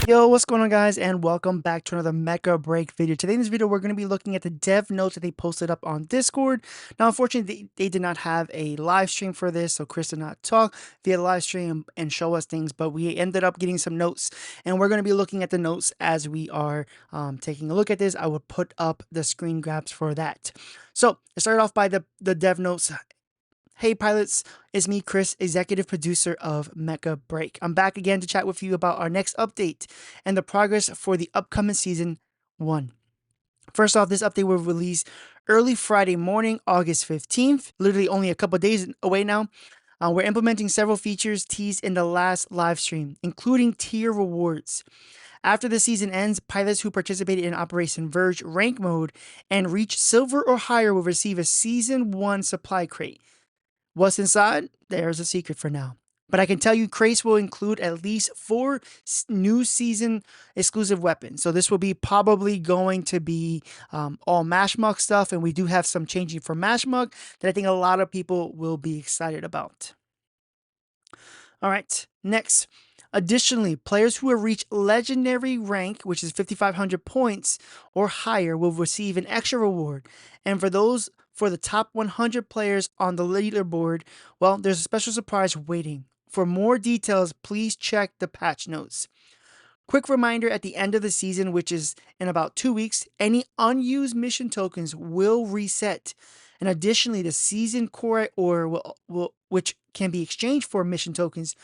Yo, what's going on, guys, and welcome back to another Mecha break video. Today in this video, we're going to be looking at the dev notes that they posted up on Discord. Now, unfortunately, they did not have a live stream for this, so Chris did not talk via the live stream and show us things, but we ended up getting some notes, and we're going to be looking at the notes as we are taking a look at this. I will put up the screen grabs for that. So, let's start off by the dev notes. Hey pilots, it's me, Chris, executive producer of Mecha Break. I'm back again to chat with you about our next update and the progress for the upcoming season 1. First off, this update will release early Friday morning, August 15th, literally only a couple days away now. We're implementing several features teased in the last live stream, including tier rewards. After the season ends, pilots who participated in Operation Verge rank mode and reach silver or higher will receive a season 1 supply crate. What's inside? There's a secret for now. But I can tell you crates will include at least 4 new season exclusive weapons. So this will be probably going to be all Mashmuk stuff. And we do have some changing for Mashmuk that I think a lot of people will be excited about. All right, next. Additionally, players who have reached legendary rank, which is 5,500 points or higher, will receive an extra reward. And for the top 100 players on the leaderboard, well, there's a special surprise waiting. For more details, please check the patch notes. Quick reminder at the end of the season, which is in about 2 weeks, any unused mission tokens will reset. And additionally, the season core ore which can be exchanged for mission tokens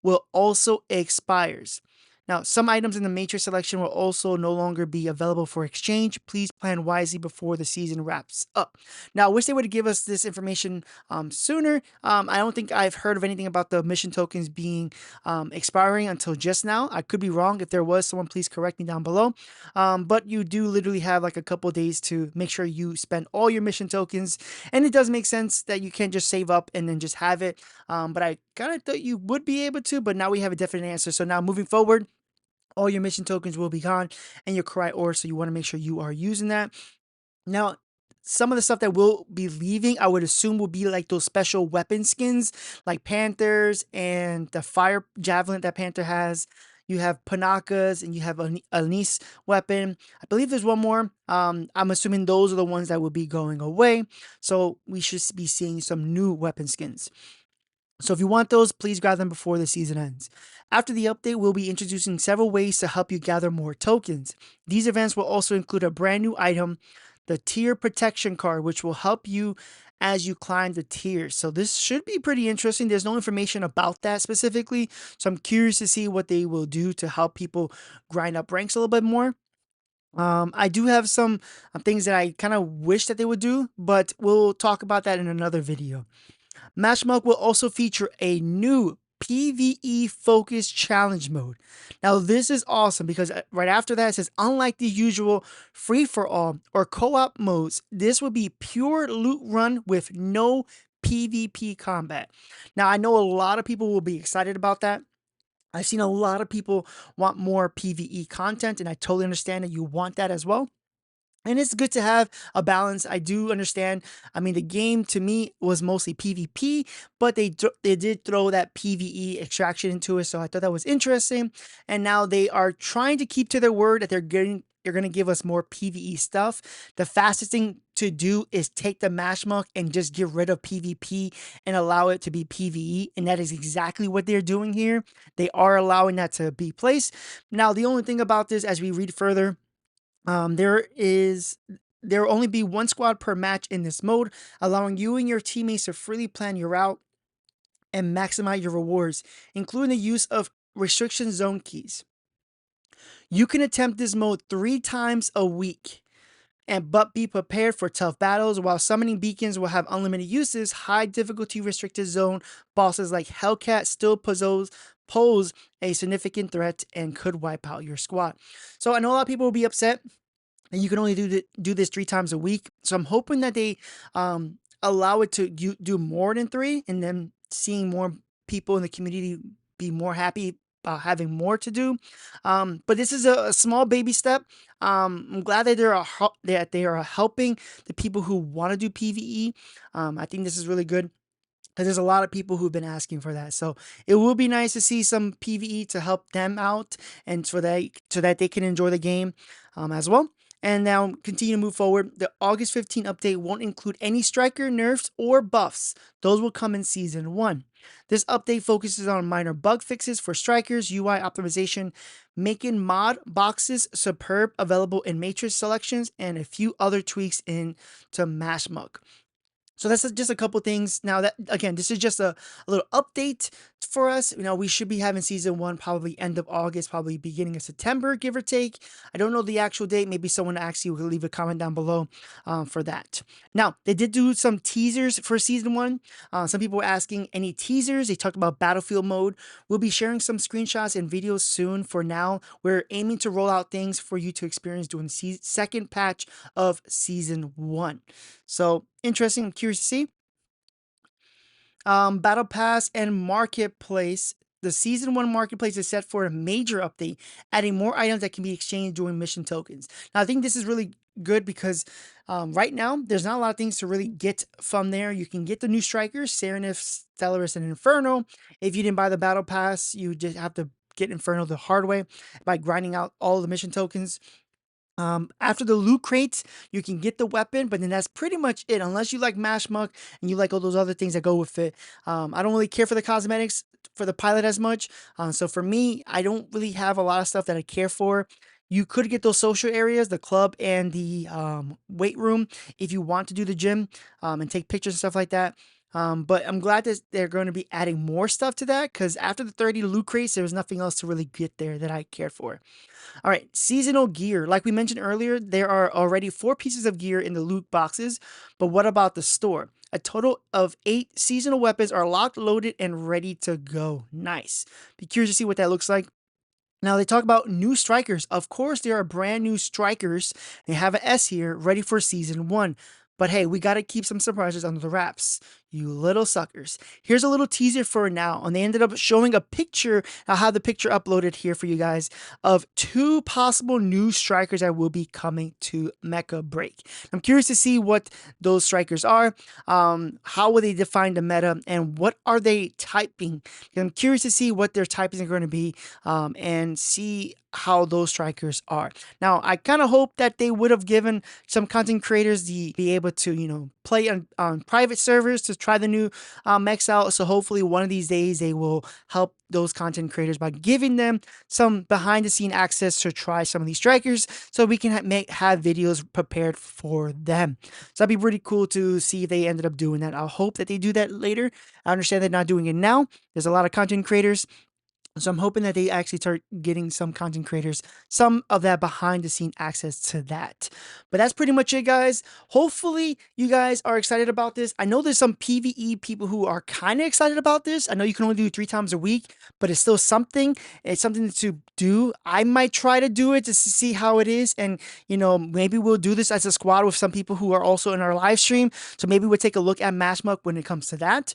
will also expires. Now, some items in the matrix selection will also no longer be available for exchange. Please plan wisely before the season wraps up. Now, I wish they would give us this information sooner. I don't think I've heard of anything about the mission tokens being expiring until just now. I could be wrong. If there was, someone please correct me down below. But you do literally have like a couple days to make sure you spend all your mission tokens. And it does make sense that you can't just save up and then just have it. But I kind of thought you would be able to, but now we have a definite answer. So now moving forward, all your mission tokens will be gone and your cry ore, so you want to make sure you are using that. Now, some of the stuff that will be leaving, I would assume, will be like those special weapon skins, like Panthers and the fire javelin that Panther has. You have Panakas and you have a Anise weapon. I believe there's one more. I'm assuming those are the ones that will be going away. So we should be seeing some new weapon skins. So if you want those, please grab them before the season ends. After the update, we'll be introducing several ways to help you gather more tokens. These events will also include a brand new item, the tier protection card, which will help you as you climb the tiers. So this should be pretty interesting. There's no information about that specifically, so I'm curious to see what they will do to help people grind up ranks a little bit more. I do have some things that I kind of wish that they would do, but we'll talk about that in another video. Mashmuk will also feature a new PvE focused challenge mode. Now, this is awesome because right after that it says, unlike the usual free for all or co-op modes, this will be pure loot run with no PvP combat. Now, I know a lot of people will be excited about that. I've seen a lot of people want more PvE content, and I totally understand that you want that as well. And it's good to have a balance. I do understand. I mean, the game to me was mostly PvP, but they did throw that PvE extraction into it, so I thought that was interesting. And now they are trying to keep to their word that they're going to give us more PvE stuff. The fastest thing to do is take the Mashmuk and just get rid of PvP and allow it to be PvE, and that is exactly what they're doing here. They are allowing that to be placed. Now, the only thing about this, as we read further, there will only be 1 squad per match in this mode, allowing you and your teammates to freely plan your route and maximize your rewards, including the use of restriction zone keys. You can attempt this mode 3 times a week, but be prepared for tough battles. While summoning beacons will have unlimited uses, high difficulty restricted zone bosses like Hellcat still pose a significant threat and could wipe out your squad. So I know a lot of people will be upset and you can only do this 3 times a week. So I'm hoping that they allow it to do more than 3, and then seeing more people in the community be more happy about having more to do. But this is a small baby step. I'm glad that they are helping the people who want to do PvE. I think this is really good. because there's a lot of people who've been asking for that. So it will be nice to see some PVE to help them out and so that they can enjoy the game as well. And now continue to move forward. The August 15 update won't include any striker nerfs or buffs. Those will come in season 1. This update focuses on minor bug fixes for strikers, UI optimization, making mod boxes superb available in matrix selections, and a few other tweaks into Mashmuk. So that's just a couple things. Now that again, this is just a little update for us. We should be having season 1 probably end of August, probably beginning of September, give or take. I don't know the actual date. Maybe someone actually will leave a comment down below for that. Now they did do some teasers for season 1. Some people were asking any teasers. They talked about battlefield mode. We'll be sharing some screenshots and videos soon. For now, we're aiming to roll out things for you to experience during the second patch of season 1. So interesting. I'm curious to see. Battle Pass and Marketplace. The Season 1 Marketplace is set for a major update, adding more items that can be exchanged during mission tokens. Now, I think this is really good because right now, there's not a lot of things to really get from there. You can get the new strikers, Serenif, Stellaris, and Inferno. If you didn't buy the Battle Pass, you just have to get Inferno the hard way by grinding out all the mission tokens. After the loot crates, you can get the weapon, but then that's pretty much it. Unless you like Mashmuk and you like all those other things that go with it. I don't really care for the cosmetics for the pilot as much. So for me, I don't really have a lot of stuff that I care for. You could get those social areas, the club and the weight room, if you want to do the gym and take pictures and stuff like that. But I'm glad that they're going to be adding more stuff to that because after the 30 loot crates, there was nothing else to really get there that I cared for. All right, seasonal gear. Like we mentioned earlier, there are already 4 pieces of gear in the loot boxes, but what about the store? A total of 8 seasonal weapons are locked, loaded, and ready to go. Nice. Be curious to see what that looks like. Now they talk about new strikers. Of course, there are brand new strikers. They have an S here, ready for season 1. But hey, we got to keep some surprises under the wraps. You little suckers. Here's a little teaser for now. And they ended up showing a picture. I'll have the picture uploaded here for you guys of 2 possible new strikers that will be coming to Mecha Break. I'm curious to see what those strikers are. How will they define the meta? And what are they typing? I'm curious to see what their typings are going to be and see how those strikers are. Now, I kind of hope that they would have given some content creators the be able to, play on private servers to try the new mechs out. So hopefully one of these days they will help those content creators by giving them some behind the scene access to try some of these strikers so we can have videos prepared for them. So that'd be pretty cool to see if they ended up doing that. I hope that they do that later. I understand they're not doing it now. There's a lot of content creators, so I'm hoping that they actually start getting some content creators some of that behind the scene access to that. But that's pretty much it, guys. Hopefully you guys are excited about this. I know there's some PvE people who are kind of excited about this. I know you can only do it 3 times a week, but it's still something. It's something to do. I might try to do it to see how it is. And, maybe we'll do this as a squad with some people who are also in our live stream. So maybe we'll take a look at Mashmuk when it comes to that.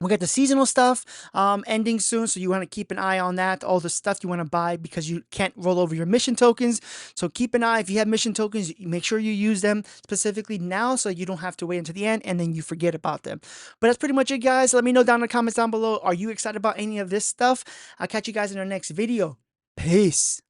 We got the seasonal stuff ending soon, so you want to keep an eye on that. All the stuff you want to buy because you can't roll over your mission tokens. So keep an eye. If you have mission tokens, make sure you use them specifically now so you don't have to wait until the end and then you forget about them. But that's pretty much it, guys. Let me know down in the comments down below. Are you excited about any of this stuff? I'll catch you guys in our next video. Peace.